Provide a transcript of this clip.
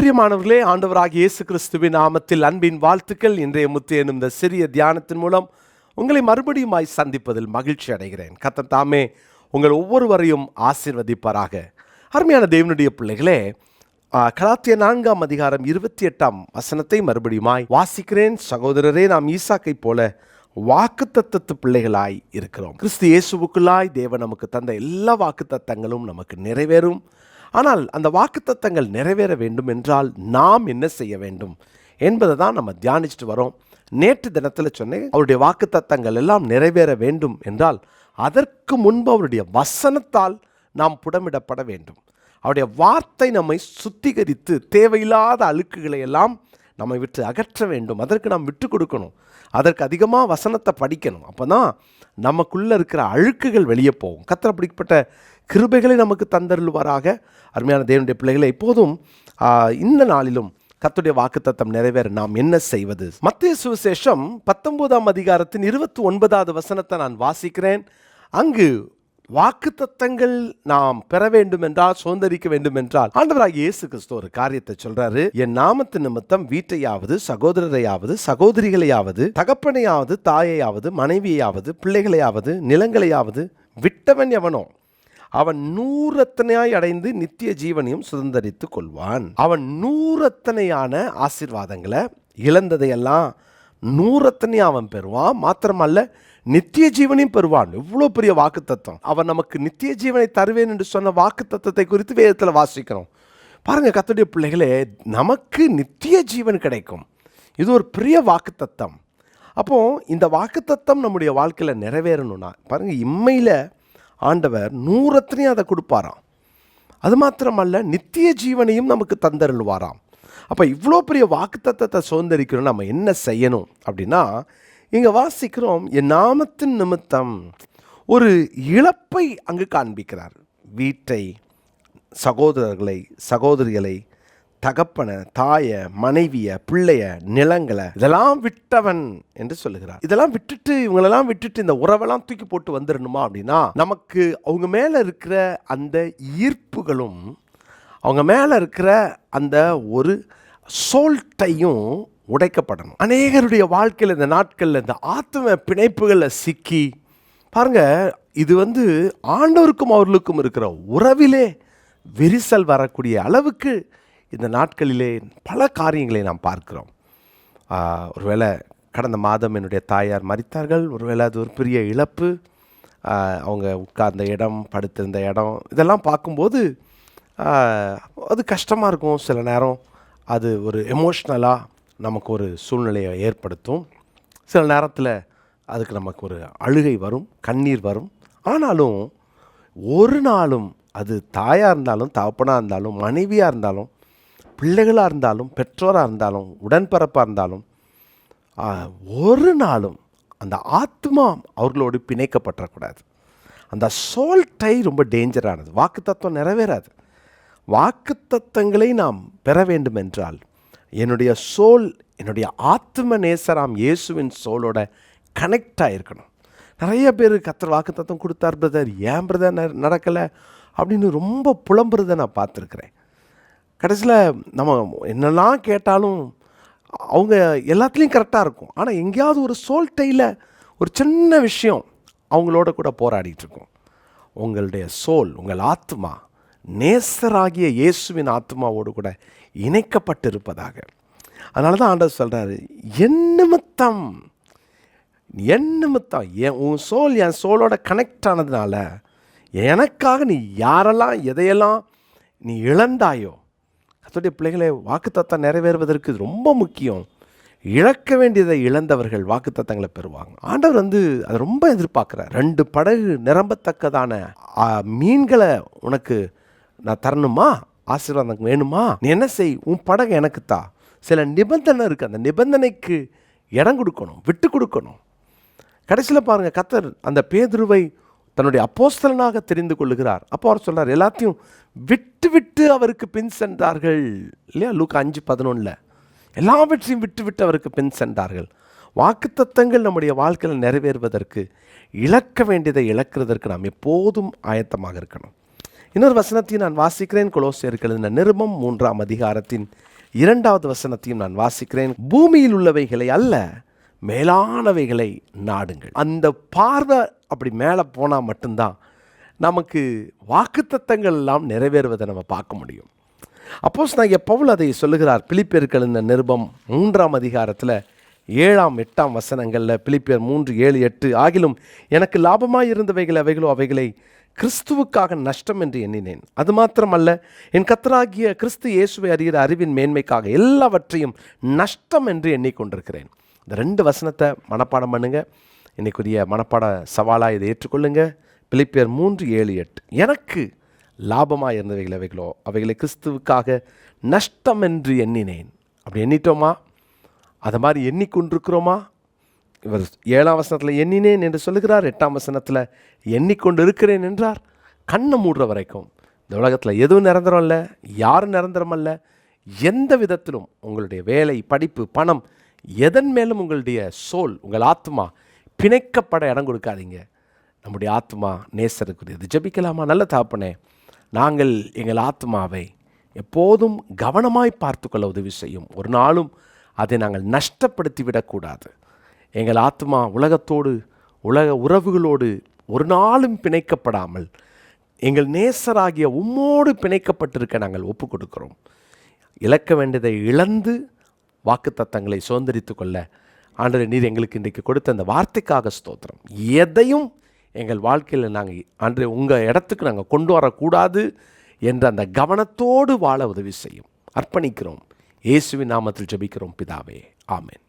பிரியமானவர்களே, ஆண்டவராகிய இயேசு கிறிஸ்துவின் நாமத்தில் அன்பின் வாழ்த்துக்கள். இன்றைய முத்து எனும் இந்த சிறிய தியானத்தின் மூலம் உங்களை மறுபடியுமாய் சந்திப்பதில் மகிழ்ச்சி அடைகிறேன். கர்த்தர் தாமே உங்கள் ஒவ்வொருவரையும் ஆசீர்வதிப்பாராக. அருமையான தேவனுடைய பிள்ளைகளே, கலாத்தியர் 4ஆம் அதிகாரம் 28ஆம் வசனத்தை மறுபடியுமாய் வாசிக்கிறேன். சகோதரரே, நாம் ஈசாக்கை போல வாக்குத்தத்தத்து பிள்ளைகளாய் இருக்கிறோம். கிறிஸ்து இயேசுவுக்குள்ளாய் தேவன் நமக்கு தந்த எல்லா வாக்குத்தத்தங்களும் நமக்கு நிறைவேறும். ஆனால் அந்த வாக்குத்தத்தங்கள் நிறைவேற வேண்டும் என்றால் நாம் என்ன செய்ய வேண்டும் என்பதை தான் நம்ம தியானிச்சுட்டு வரோம். நேற்று தினத்தில் சொன்னேன், அவருடைய வாக்குத்தத்தங்கள் எல்லாம் நிறைவேற வேண்டும் என்றால் அதற்கு முன்பு அவருடைய வசனத்தால் நாம் புடமிடப்பட வேண்டும். அவருடைய வார்த்தை நம்மை சுத்திகரித்து தேவையில்லாத அழுக்குகளை எல்லாம் நம்மை விட்டு அகற்ற வேண்டும். அதற்கு நாம் விட்டு கொடுக்கணும். அதற்கு அதிகமாக வசனத்தை படிக்கணும். அப்போ தான் நமக்குள்ளே இருக்கிற அழுக்குகள் வெளியே போகும். கர்த்தர் அப்படிப்பட்ட கிருபைகளை நமக்கு தந்தருள்வாராக. அருமையான தேவனுடைய பிள்ளைகளை, இப்போதும் இந்த நாளிலும் கர்த்தருடைய வாக்குத்தத்தம் நிறைவேற நாம் என்ன செய்வது? மத்தேயு சுவிசேஷம் 19ஆம் அதிகாரத்தின் 29வது வசனத்தை நான் வாசிக்கிறேன். அங்கு வாக்குத்தத்தங்கள் நாம் பெற வேண்டும் என்றால், சுதந்தரிக்க வேண்டும் என்றால், ஆண்டவராகிய இயேசு கிறிஸ்து ஒரு காரியத்தை சொல்றாரு. என் நாமத்து நிமித்தம் வீட்டையாவது, சகோதரரையாவது, சகோதரிகளையாவது, தகப்பனையாவது, தாயையாவது, மனைவியாவது, பிள்ளைகளையாவது, நிலங்களையாவது விட்டவன் எவனோ அவன் 100 அடைந்து நித்திய ஜீவனையும் சுதந்தரித்து கொள்வான். அவன் 100 ஆசீர்வாதங்களை, இழந்ததையெல்லாம் 100 அவன் பெறுவான். மாத்திரமல்ல, நித்திய ஜீவனையும் பெறுவான். எவ்வளோ பெரிய வாக்குத்தத்தம்! அவன் நமக்கு நித்திய ஜீவனை தருவேன் என்று சொன்ன வாக்குத்தத்தத்தை குறித்து வேதத்தில் வாசிக்கிறோம். பாருங்க கர்த்தருடைய பிள்ளைகளே, நமக்கு நித்திய ஜீவன் கிடைக்கும். இது ஒரு பெரிய வாக்குத்தத்தம். அப்போ இந்த வாக்குத்தத்தம் நம்முடைய வாழ்க்கையில் நிறைவேறணும்னா பாருங்க, இம்மையில் ஆண்டவர் 100 அதை கொடுப்பாராம். அது மாத்திரமல்ல, நித்திய ஜீவனையும் நமக்கு தந்தருள்வாராம். அப்போ இவ்வளோ பெரிய வாக்குத்தத்தத்தை சுதந்தரிக்கணும். நம்ம என்ன செய்யணும் அப்படின்னா, இங்கே வாசிக்கிறோம், என் நாமத்தின் நிமித்தம் ஒரு இழப்பை அங்கு காண்பிக்கிறார். வீட்டை, சகோதரர்களை, சகோதரிகளை, தகப்பனை, தாய, மனைவிய, பிள்ளைய, நிலங்களை இதெல்லாம் விட்டவன் என்று சொல்லுகிறார். இதெல்லாம் விட்டுட்டு, இவங்களெல்லாம் விட்டுட்டு இந்த உறவெல்லாம் தூக்கி போட்டு வந்துடணுமா அப்படின்னா, நமக்கு அவங்க மேலே இருக்கிற அந்த ஈர்ப்புகளும், அவங்க மேலே இருக்கிற அந்த ஒரு சோல்ட்டையும் உடைக்கப்படணும். அநேகருடைய வாழ்க்கையில் இந்த நாட்களில் இந்த ஆத்தும பிணைப்புகளில் சிக்கி பாருங்க, இது ஆண்டவருக்கும் அவர்களுக்கும் இருக்கிற உறவிலே விரிசல் வரக்கூடிய அளவுக்கு இந்த நாட்களிலே பல காரியங்களை நாம் பார்க்கிறோம். ஒருவேளை கடந்த மாதம் என்னுடைய தாயார் மரித்தார்கள். ஒருவேளை அது ஒரு பெரிய இழப்பு. அவங்க உட்கார்ந்த இடம், படுத்திருந்த இடம், இதெல்லாம் பார்க்கும்போது அது கஷ்டமாக இருக்கும். சில நேரம் அது ஒரு எமோஷ்னலாக நமக்கு ஒரு சூழ்நிலையை ஏற்படுத்தும். சில நேரத்தில் அதுக்கு நமக்கு ஒரு அழுகை வரும், கண்ணீர் வரும். ஆனாலும் ஒரு நாளும், அது தாயாக இருந்தாலும், தகப்பனாக இருந்தாலும், மனைவியாக இருந்தாலும், பிள்ளைகளாக இருந்தாலும், பெற்றோராக இருந்தாலும், உடன்பிறப்பாக இருந்தாலும், ஒரு நாளும் அந்த ஆத்மா அவர்களோடு பிணைக்கப்படக்கூடாது. அந்த சோல்ட்டை ரொம்ப டேஞ்சரானது. வாக்குத்தத்தம் நிறைவேறாது. வாக்குத்தத்தங்களை நாம் பெற வேண்டும் என்றால் என்னுடைய சோல், என்னுடைய ஆத்ம நேசராம் இயேசுவின் சோலோட கனெக்ட் ஆகிருக்கணும். நிறைய பேர் கர்த்தர் வாக்குத்தத்தம் கொடுத்தார் பிரதர், ஏன் பிரதர் நடக்கலை அப்படின்னு ரொம்ப புலம்புறதை நான் பார்த்துருக்குறேன். கடைசியில் நம்ம என்னெல்லாம் கேட்டாலும் அவங்க எல்லாத்துலேயும் கரெக்டாக இருக்கும். ஆனால் எங்கேயாவது ஒரு சோல்ட்டையில் ஒரு சின்ன விஷயம் அவங்களோட கூட போராடிட்டுருக்கும். உங்களுடைய சோல், உங்கள் ஆத்மா நேசராகிய இயேசுவின் ஆத்மாவோடு கூட இணைக்கப்பட்டு இருப்பதாக. அதனால தான் ஆண்டவர் சொல்கிறாரு, என் நிமித்தம் உன் சோல் என் சோலோட கனெக்ட் ஆனதுனால எனக்காக நீ யாரெல்லாம் எதையெல்லாம் நீ இழந்தாயோ, கர்த்தருடைய பிள்ளைகளை, வாக்குத்தத்தம் நிறைவேறுவதற்கு ரொம்ப முக்கியம். இழக்க வேண்டியதை இழந்தவர்கள் வாக்குத்தத்தங்களை பெறுவாங்க. ஆண்டவர் அதை ரொம்ப எதிர்பார்க்குறார். 2 படகு நிரம்பத்தக்கதான மீன்களை உனக்கு நான் தரணுமா? ஆசீர்வாதம் வேணுமா? நீ என்ன செய், உன் படகு எனக்குத்தா. சில நிபந்தனை இருக்குது. அந்த நிபந்தனைக்கு இடம் கொடுக்கணும், விட்டு கொடுக்கணும். கடைசியில் பாருங்கள், கர்த்தர் அந்த பேதுருவை தன்னுடைய அப்போஸ்தலனாக தெரிந்து கொள்ளுகிறார். அப்போ அவர் சொல்கிறார், எல்லாத்தையும் விட்டு விட்டு அவருக்கு பின் சென்றார்கள் இல்லையா? லூக்கா 5:11 எல்லாவற்றையும் விட்டு விட்டு அவருக்கு பின் சென்றார்கள். வாக்குத்தத்தங்கள் நம்முடைய வாழ்க்கையில் நிறைவேறுவதற்கு, இழக்க வேண்டியதை இழக்கிறதற்கு நாம் எப்போதும் ஆயத்தமாக இருக்கணும். இன்னொரு வசனத்தையும் நான் வாசிக்கிறேன். கொலோசியருக்கு எழுதின நிருபம் 3ஆம் அதிகாரத்தின் 2வது வசனத்தையும் நான் வாசிக்கிறேன். பூமியில் உள்ளவைகளை அல்ல, மேலானவைகளை நாடுங்கள். அந்த பார்வை அப்படி மேலே போனால் மட்டும்தான் நமக்கு வாக்குத்தத்தங்கள் எல்லாம் நிறைவேறுவதை நம்ம பார்க்க முடியும். அப்போஸ்தலனாகிய பவுல் அதை சொல்லுகிறார். பிலிப்பியருக்கு எழுதின நிருபம் 3ஆம் அதிகாரத்தில் 7ஆம் 8ஆம் வசனங்களில், பிலிப்பியர் 3:7-8, ஆகிலும் எனக்கு லாபமாய் இருந்தவைகள் அவைகளோ அவைகளை கிறிஸ்துவுக்காக நஷ்டம் என்று எண்ணினேன். அது மாத்திரமல்ல, என் கர்த்தராகிய கிறிஸ்து இயேசுவை அறிகிற அறிவின் மேன்மைக்காக எல்லாவற்றையும் நஷ்டம் என்று எண்ணிக்கொண்டிருக்கிறேன். இந்த 2 வசனத்தை மனப்பாடம் பண்ணுங்க. இன்னைக்குரிய மனப்பாட சவாலாக இதை ஏற்றுக்கொள்ளுங்க. பிலிப்பியர் 3:7-8, எனக்கு லாபமாக இருந்தவைகள் அவைகளோ அவைகளை கிறிஸ்துவுக்காக நஷ்டம் என்று எண்ணினேன். அப்படி எண்ணிட்டோமா? அதை மாதிரி எண்ணிக்கொண்டிருக்கிறோமா? இவர் 7ஆம் வசனத்தில் எண்ணினேன் என்று சொல்லுகிறார். 8ஆம் வசனத்தில் எண்ணிக்கொண்டு இருக்கிறேன் என்றார். கண்ணை மூடுற வரைக்கும் இந்த உலகத்தில் எதுவும் நிரந்தரம் இல்லை, யாரும் நிரந்தரம் அல்ல. எந்த விதத்திலும் உங்களுடைய வேலை, படிப்பு, பணம், எதன் மேலும் உங்களுடைய சோல், உங்கள் ஆத்மா பிணைக்கப்பட இடம் கொடுக்காதீங்க. நம்முடைய ஆத்மா நேசருக்குரியது. ஜெபிக்கலாமா? நல்ல தகப்பனே, நாங்கள் எங்கள் ஆத்மாவை எப்போதும் கவனமாய் பார்த்து கொள்ள உதவி செய்யும். ஒரு நாளும் அதை நாங்கள் நஷ்டப்படுத்தி விடக்கூடாது. எங்கள் ஆத்மா உலகத்தோடு, உலக உறவுகளோடு ஒரு நாளும் பிணைக்கப்படாமல் எங்கள் நேசராகிய உம்மோடு பிணைக்கப்பட்டிருக்க நாங்கள் ஒப்பு கொடுக்கிறோம். இழக்க வேண்டியதை இழந்து வாக்குத்தத்தங்களை சுதந்திரித்து கொள்ள ஆண்டவரே, நீர் எங்களுக்கு இன்றைக்கு கொடுத்த அந்த வார்த்தைக்காக ஸ்தோத்திரம். எதையும் எங்கள் வாழ்க்கையில் நாங்கள் ஆண்டவரே உங்கள் இடத்துக்கு நாங்கள் கொண்டு வரக்கூடாது என்ற அந்த கவனத்தோடு வாழ உதவி செய்யும். அர்ப்பணிக்கிறோம். இயேசுவின் நாமத்தில் ஜெபிக்கிறோம் பிதாவே, ஆமென்.